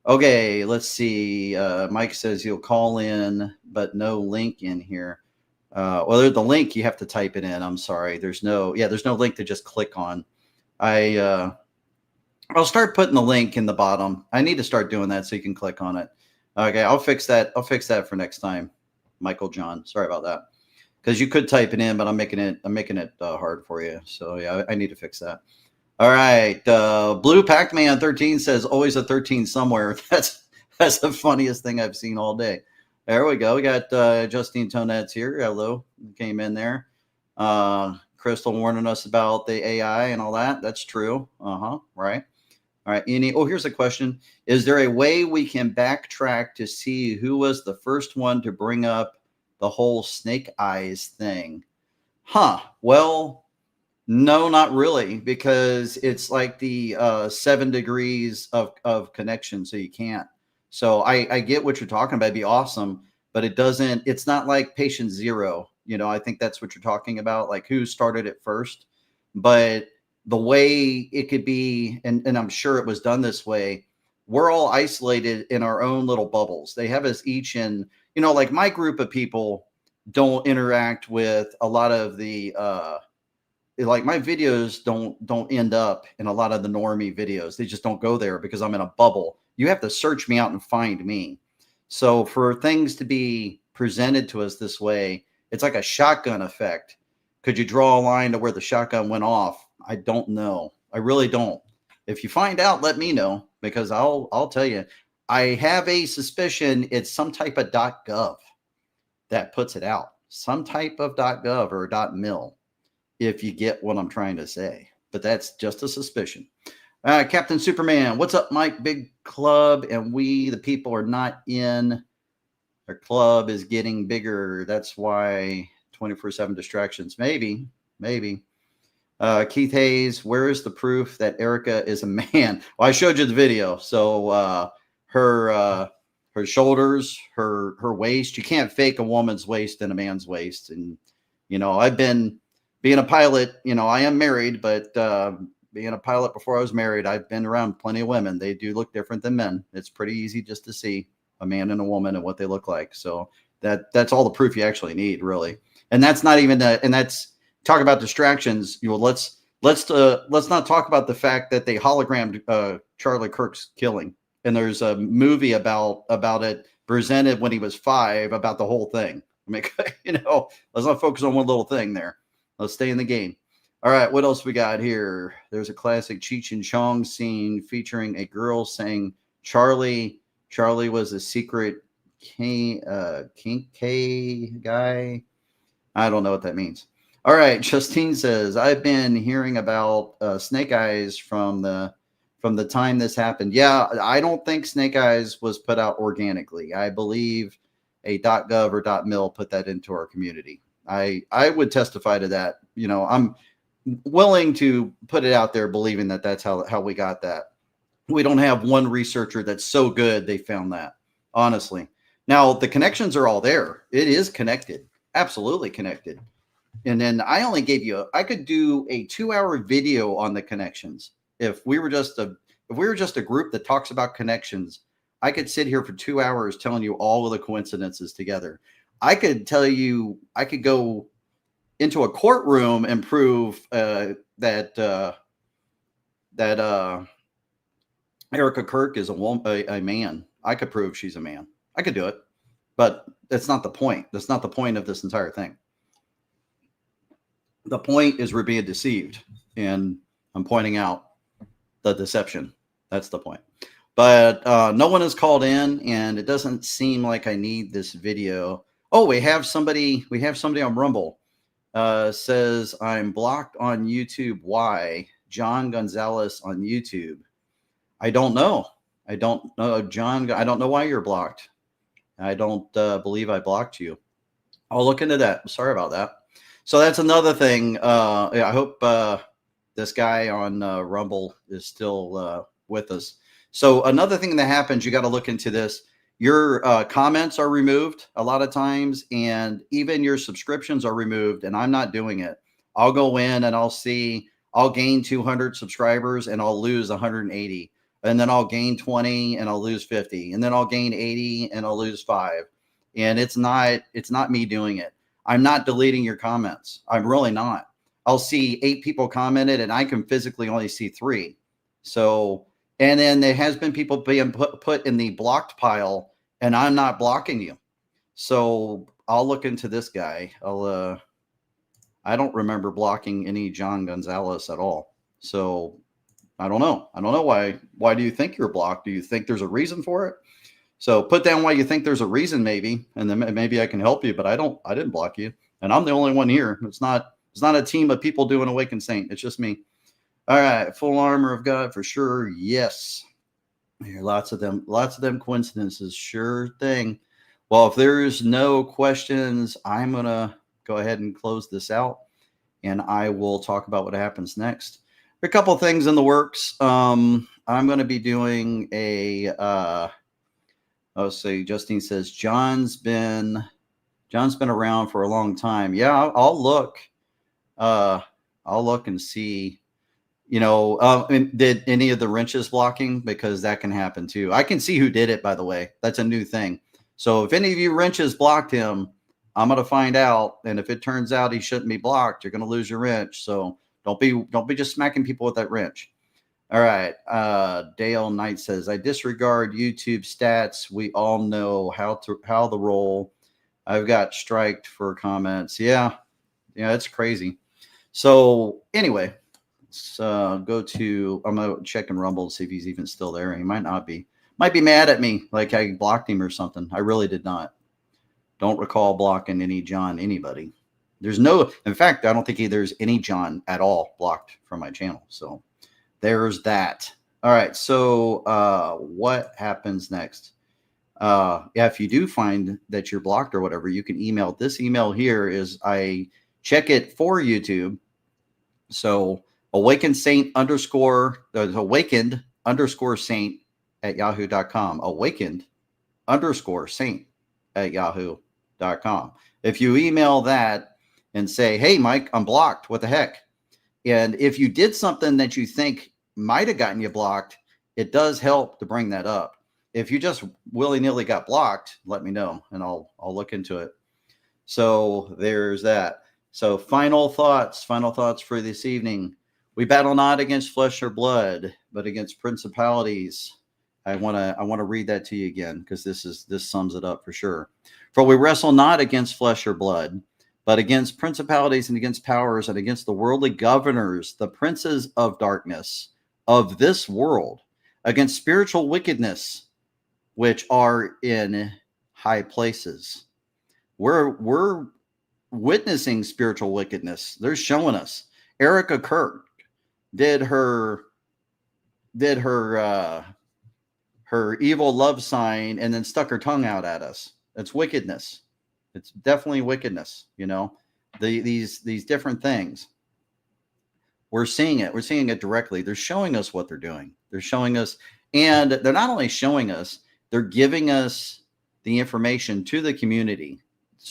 [SPEAKER 1] Okay, let's see. Mike says he'll call in, but no link in here. Well, the link, you have to type it in. I'm sorry. There's no link to just click on. I'll start putting the link in the bottom. I need to start doing that so you can click on it. Okay, I'll fix that. I'll fix that for next time. Michael John, sorry about that. Because you could type it in, but I'm making it hard for you. So yeah, I need to fix that. All right, Blue Pac-Man 13 says always a 13 somewhere. That's the funniest thing I've seen all day. There we go. We got Justine Tonette's here. Hello, came in there. Crystal warning us about the AI and all that. That's true. Right. All right. Here's a question. Is there a way we can backtrack to see who was the first one to bring up the whole Snake Eyes thing? Well, no, not really, because it's like the 7 degrees of connection, so you can't. So I get what you're talking about. It'd be awesome, but it's not like patient zero. You know, I think that's what you're talking about, like who started it first. But the way it could be, and I'm sure it was done this way, we're all isolated in our own little bubbles. They have us each in, you know, like my group of people don't interact with a lot of the, like my videos don't end up in a lot of the normie videos. They just don't go there because I'm in a bubble. You have to search me out and find me. So for things to be presented to us this way, it's like a shotgun effect. Could you draw a line to where the shotgun went off? I don't know. I really don't. If you find out, let me know, because I'll tell you. I have a suspicion it's some type of .gov that puts it out. Some type of .gov or .mil, if you get what I'm trying to say. But that's just a suspicion. Captain Superman, what's up, Mike? Big club, and we, the people, are not in. Our club is getting bigger. That's why 24/7 distractions. Maybe. Keith Hayes, where is the proof that Erica is a man? Well, I showed you the video. So her her shoulders, her waist. You can't fake a woman's waist and a man's waist. And, you know, I've been being a pilot, you know, I am married, but being a pilot before I was married, I've been around plenty of women. They do look different than men. It's pretty easy just to see a man and a woman and what they look like. So that's all the proof you actually need, really. And that's not even and that's talk about distractions. You know, let's not talk about the fact that they hologrammed Charlie Kirk's killing. And there's a movie about it presented when he was 5 about the whole thing. I mean, you know, let's not focus on one little thing there. Let's stay in the game. All right, what else we got here? There's a classic Cheech and Chong scene featuring a girl saying Charlie was a secret kink guy. I don't know what that means. All right, Justine says, I've been hearing about Snake Eyes from the time this happened. Yeah, I don't think Snake Eyes was put out organically. I believe a .gov or .mil put that into our community. I would testify to that. You know, I'm willing to put it out there believing that that's how we got that. We don't have one researcher that's so good they found that, honestly. Now, the connections are all there. It is connected, absolutely connected. And then I only gave you I could do a 2-hour video on the connections. If we were just a group that talks about connections, I could sit here for 2 hours telling you all of the coincidences together. I could tell you, I could go into a courtroom and prove that Erica Kirk is a man. I could prove she's a man. I could do it, but that's not the point. That's not the point of this entire thing. The point is we're being deceived, and I'm pointing out the deception. That's the point. But no one has called in, and it doesn't seem like I need this video. Oh, we have somebody on Rumble. Says I'm blocked on YouTube. Why? John Gonzalez on YouTube. I don't know. John. I don't know why you're blocked. I don't believe I blocked you. I'll look into that. Sorry about that. So that's another thing. I hope this guy on Rumble is still with us. So another thing that happens, you got to look into this. Your comments are removed a lot of times, and even your subscriptions are removed, and I'm not doing it. I'll go in and I'll gain 200 subscribers and I'll lose 180. And then I'll gain 20 and I'll lose 50. And then I'll gain 80 and I'll lose 5. And it's not me doing it. I'm not deleting your comments. I'm really not. I'll see 8 people commented and I can physically only see 3. So, and then there has been people being put in the blocked pile, and I'm not blocking you. So I'll look into this guy. I don't remember blocking any John Gonzalez at all. So I don't know. I don't know why. Why do you think you're blocked? Do you think there's a reason for it? So put down why you think there's a reason, maybe, and then maybe I can help you. But I didn't block you, and I'm the only one here. It's not a team of people doing Awakened Saint. It's just me. All right, full armor of God for sure. Yes, here lots of them coincidences. Sure thing. Well, if there's no questions, I'm gonna go ahead and close this out, and I will talk about what happens next. A couple things in the works. I'm going to be doing a. Justine says John's been around for a long time. Yeah, I'll look. I'll look and see. You know, did any of the wrenches blocking? Because that can happen too. I can see who did it, by the way. That's a new thing. So if any of you wrenches blocked him, I'm going to find out. And if it turns out he shouldn't be blocked, you're going to lose your wrench. So don't be just smacking people with that wrench. All right. Dale Knight says, I disregard YouTube stats. We all know how the roll. I've got striked for comments. Yeah, it's crazy. So anyway, let's go to, I'm going to check in Rumble to see if he's even still there. He might not be. Might be mad at me, like I blocked him or something. I really did not. Don't recall blocking any John, anybody. In fact, I don't think there's any John at all blocked from my channel. So there's that. All right. So what happens next? If you do find that you're blocked or whatever, you can email. This email here is I check it for YouTube. So awakened saint _ awakened _ saint at yahoo.com. Awakened saint@yahoo.com. If you email that and say, hey, Mike, I'm blocked, what the heck? And if you did something that you think might have gotten you blocked, it does help to bring that up. If you just willy-nilly got blocked, let me know and I'll look into it. So there's that. So final thoughts for this evening. We battle not against flesh or blood, but against principalities. I want to read that to you again because this sums it up for sure. For we wrestle not against flesh or blood, but against principalities and against powers and against the worldly governors, the princes of darkness of this world, against spiritual wickedness which are in high places. We're witnessing spiritual wickedness. They're showing us. Erica Kirk did her evil love sign and then stuck her tongue out at us. It's wickedness. It's definitely wickedness. You know, these different things. We're seeing it. We're seeing it directly. They're showing us what they're doing. They're showing us, and they're not only showing us, they're giving us the information to the community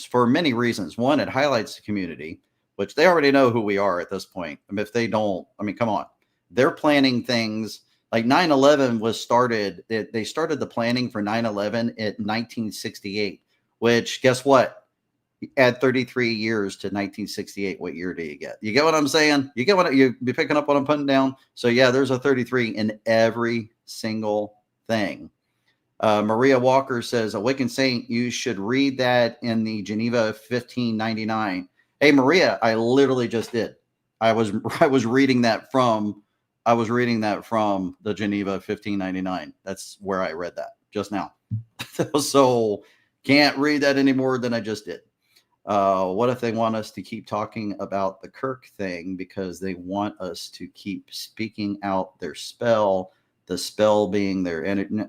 [SPEAKER 1] for many reasons. One, it highlights the community, which they already know who we are at this point. I mean, if they don't, I mean, come on. They're planning things like 9/11 was started. They started the planning for 9/11 at 1968, which guess what? Add 33 years to 1968. What year do you get? You get what I'm saying? You get what you be picking up what I'm putting down? So yeah, there's a 33 in every single thing. Maria Walker says, Awakened Saint, you should read that in the Geneva 1599. Hey, Maria, I literally just did. I was reading that from the Geneva 1599. That's where I read that just now. So can't read that any more than I just did. What if they want us to keep talking about the Kirk thing because they want us to keep speaking out their spell, the spell being their energy?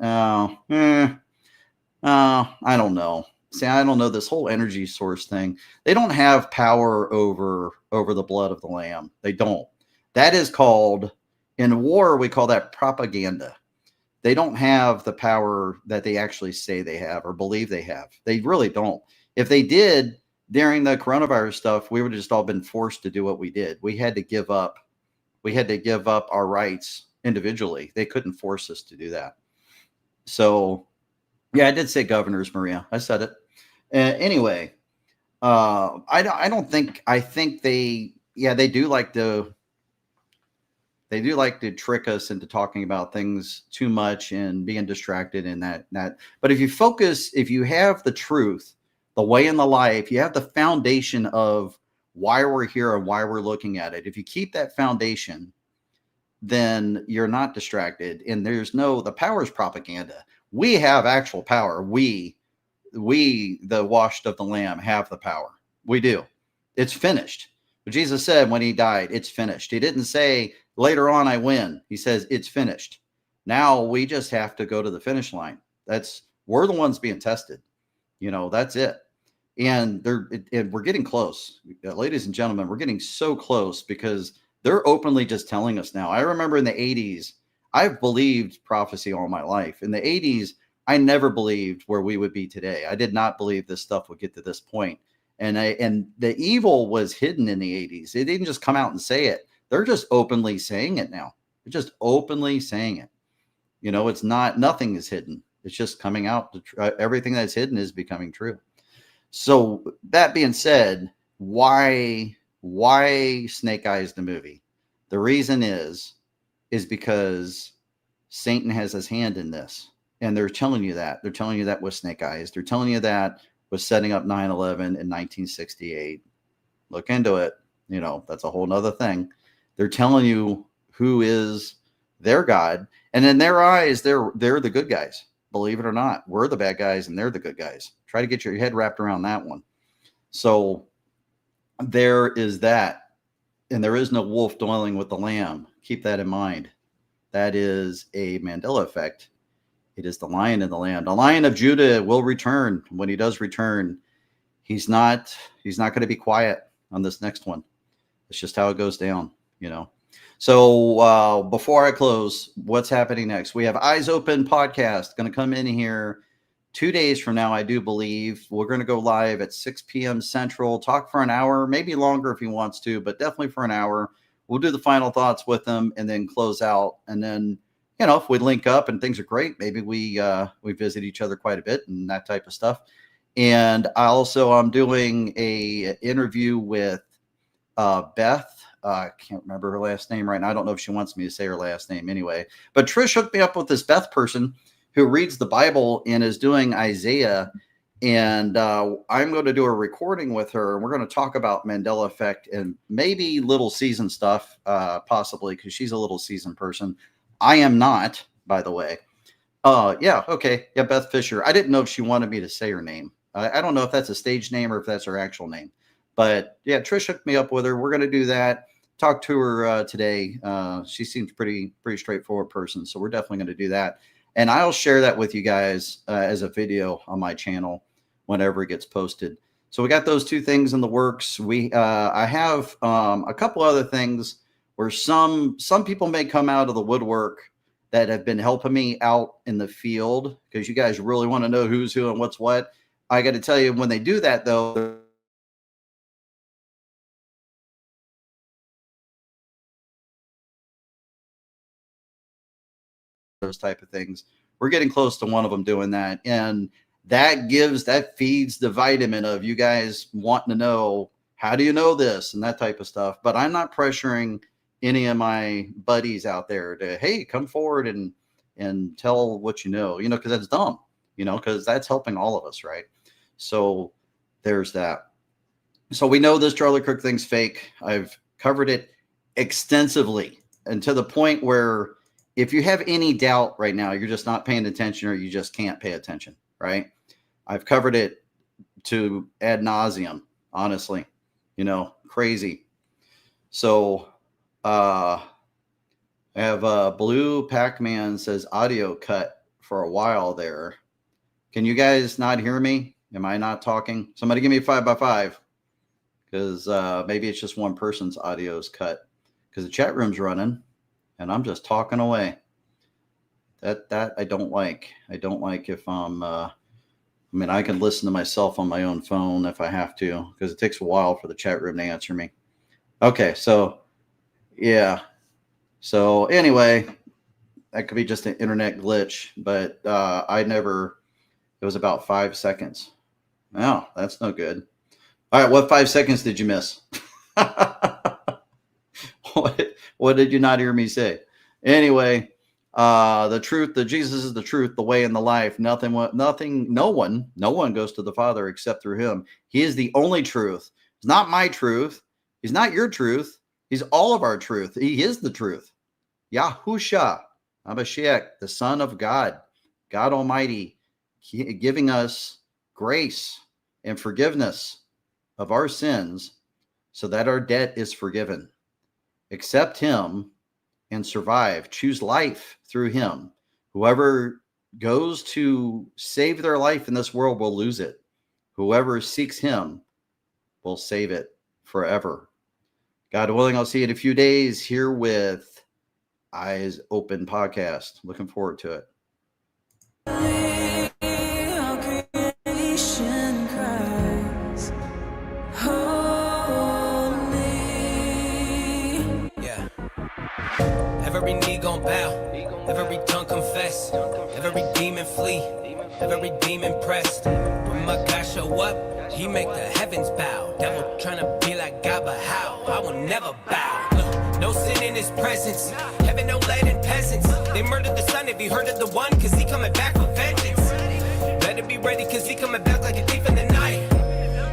[SPEAKER 1] I don't know. See, I don't know this whole energy source thing. They don't have power over the blood of the Lamb. They don't. That is called, in war, we call that propaganda. They don't have the power that they actually say they have or believe they have. They really don't. If they did, during the coronavirus stuff, we would have just all been forced to do what we did. We had to give up. We had to give up our rights individually. They couldn't force us to do that. So, yeah, I did say governors, Maria. I said it. Anyway, I think they do like to trick us into talking about things too much and being distracted and that. But if you focus, if you have the truth, the way and the life, you have the foundation of why we're here and why we're looking at it. If you keep that foundation, then you're not distracted. And the power is propaganda. We have actual power. We, the washed of the Lamb, have the power. We do. It's finished. But Jesus said when he died, it's finished. He didn't say later on, I win. He says it's finished. Now we just have to go to the finish line. We're the ones being tested. You know, that's it. And we're getting close. Ladies and gentlemen, we're getting so close because they're openly just telling us now. I remember in the 80s, I've believed prophecy all my life. In the 80s, I never believed where we would be today. I did not believe this stuff would get to this point. And the evil was hidden in the 80s. They didn't just come out and say it. They're just openly saying it now. They're just openly saying it. You know, nothing is hidden. It's just coming out. Everything that's hidden is becoming true. So that being said, why Snake Eyes the movie? The reason is because Satan has his hand in this. And they're telling you that. They're telling you that with Snake Eyes. They're telling you that with setting up 9/11 in 1968. Look into it. You know, that's a whole nother thing. They're telling you who is their God. And in their eyes, they're the good guys. Believe it or not, we're the bad guys and they're the good guys. Try to get your head wrapped around that one. So there is that. And there is no wolf dwelling with the lamb. Keep that in mind. That is a Mandela effect. It is the lion and the lamb. The Lion of Judah will return. When he does return, he's not going to be quiet on this next one. It's just how it goes down, you know. So before I close, what's happening next? We have Eyes Open podcast going to come in here 2 days from now, I do believe. We're going to go live at 6 p.m. Central, talk for an hour, maybe longer if he wants to, but definitely for an hour. We'll do the final thoughts with him and then close out. And then, you know, if we link up and things are great, maybe we visit each other quite a bit and that type of stuff. And I'm doing a interview with Beth. I can't remember her last name right now. I don't know if she wants me to say her last name anyway. But Trish hooked me up with this Beth person who reads the Bible and is doing Isaiah. And I'm going to do a recording with her. And we're going to talk about Mandela Effect and maybe little season stuff, possibly, because she's a little season person. I am not, by the way. Yeah, okay. Yeah, Beth Fisher. I didn't know if she wanted me to say her name. I don't know if that's a stage name or if that's her actual name. But yeah, Trish hooked me up with her. We're going to do that. Talk to her today. She seems pretty straightforward person. So we're definitely going to do that. And I'll share that with you guys as a video on my channel whenever it gets posted. So we got those two things in the works. I have a couple other things where some people may come out of the woodwork that have been helping me out in the field, because you guys really want to know who's who and what's what. I got to tell you, when they do that, though, those type of things, we're getting close to one of them doing that. And that feeds the vitamin of you guys wanting to know, how do you know this and that type of stuff. But I'm not pressuring any of my buddies out there to, hey, come forward and tell what you know, because that's dumb, because that's helping all of us, right? So there's that. So we know this Charlie Kirk thing's fake. I've covered it extensively, and to the point where if you have any doubt right now, you're just not paying attention, or you just can't pay attention, right? I've covered it to ad nauseum, honestly, crazy. So I have Blue Pac-Man says audio cut for a while there. Can you guys not hear me? Am I not talking? Somebody give me a 5x5, because maybe it's just one person's audio is cut, because the chat room's running and I'm just talking away. That I don't like. I don't like if I can listen to myself on my own phone if I have to, because it takes a while for the chat room to answer me. Okay, so yeah. So anyway, that could be just an internet glitch, but it was about 5 seconds. Oh, that's no good. All right, what 5 seconds did you miss? What did you not hear me say? Anyway, the truth, Jesus is the truth, the way, and the life. No one goes to the Father except through him. He is the only truth. It's not my truth. He's not your truth. He's all of our truth. He is the truth. Yahusha HaMashiach, the Son of God, God Almighty, giving us grace and forgiveness of our sins so that our debt is forgiven. Accept him and survive. Choose life through him. Whoever goes to save their life in this world will lose it. Whoever seeks him will save it forever. God willing, I'll see you in a few days here with Eyes Open Podcast. Looking forward to it.
[SPEAKER 17] Every knee gon' bow, every tongue confess, every demon flee, every demon pressed. When my God show up, he make the heavens bow. Devil tryna be like God, but how? I will never bow. Look, no sin in his presence, heaven no land in peasants. They murdered the son, have you heard of the one? Cause he coming back for vengeance. Better be ready, cause he coming back like a thief in the night.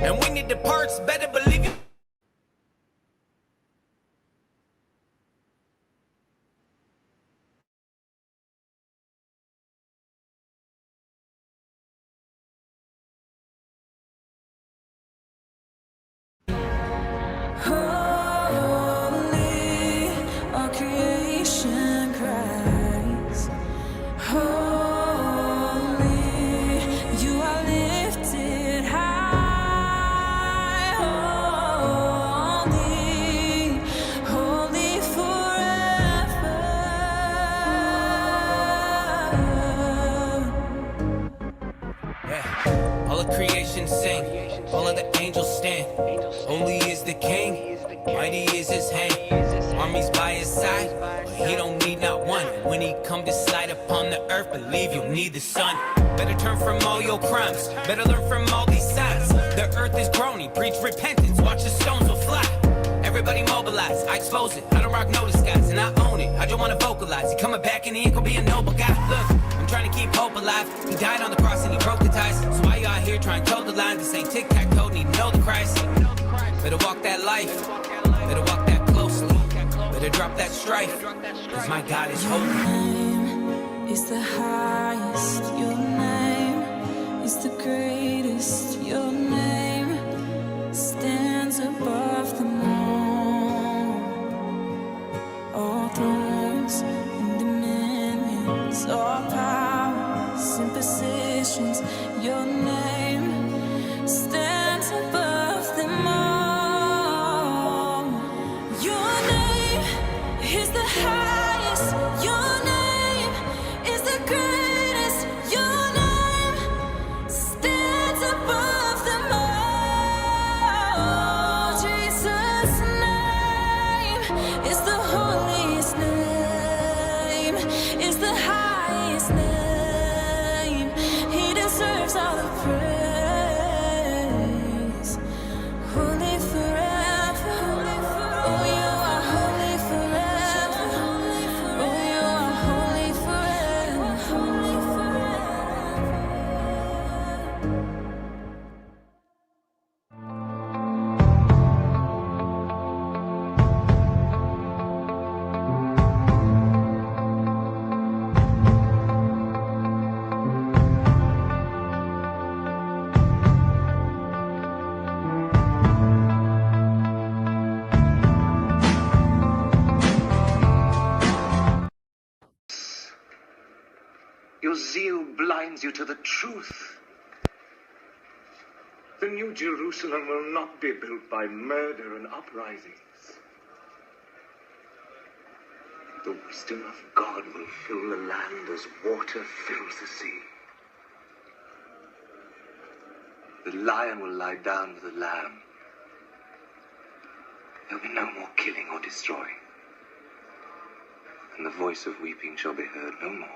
[SPEAKER 17] And we need the parts, better believe it.
[SPEAKER 16] You are lifted high.
[SPEAKER 17] creation sing, all of the angels stand. Holy is the king, mighty is his hand. Armies by his side, but he don't need not one. When he come to slide upon the earth, believe you'll need the sun. Better turn from all your crimes, better learn from all these signs. The earth is groaning, preach repentance, watch the stones will fly. Everybody mobilize, I expose it, I don't rock no disguise, and I own it, I just wanna vocalize. He coming back and he ain't gonna be a noble guy. Look, I'm trying to keep hope alive. He died on the cross and he broke the ties. So why you out here trying to toe the line? This ain't tic-tac-toe, need to know the Christ. Better walk that life, better walk that closely. Better drop that strife, cause my God is holy.
[SPEAKER 16] Your name is the highest, your name is the greatest, your name stands above them all thrones and dominions, all powers and positions, your name stands above them all. Your name is the highest, your name is the greatest, your name stands above them all. Jesus' name is the holiest name, is the highest name. He deserves all the praise. Holy forever, oh you are holy forever, oh you are holy forever, holy
[SPEAKER 18] Your zeal blinds you to the truth. The New Jerusalem will not be built by murder and uprisings. The wisdom of God will fill the land as water fills the sea. The lion will lie down with the lamb. There'll be no more killing or destroying. And the voice of weeping shall be heard no more.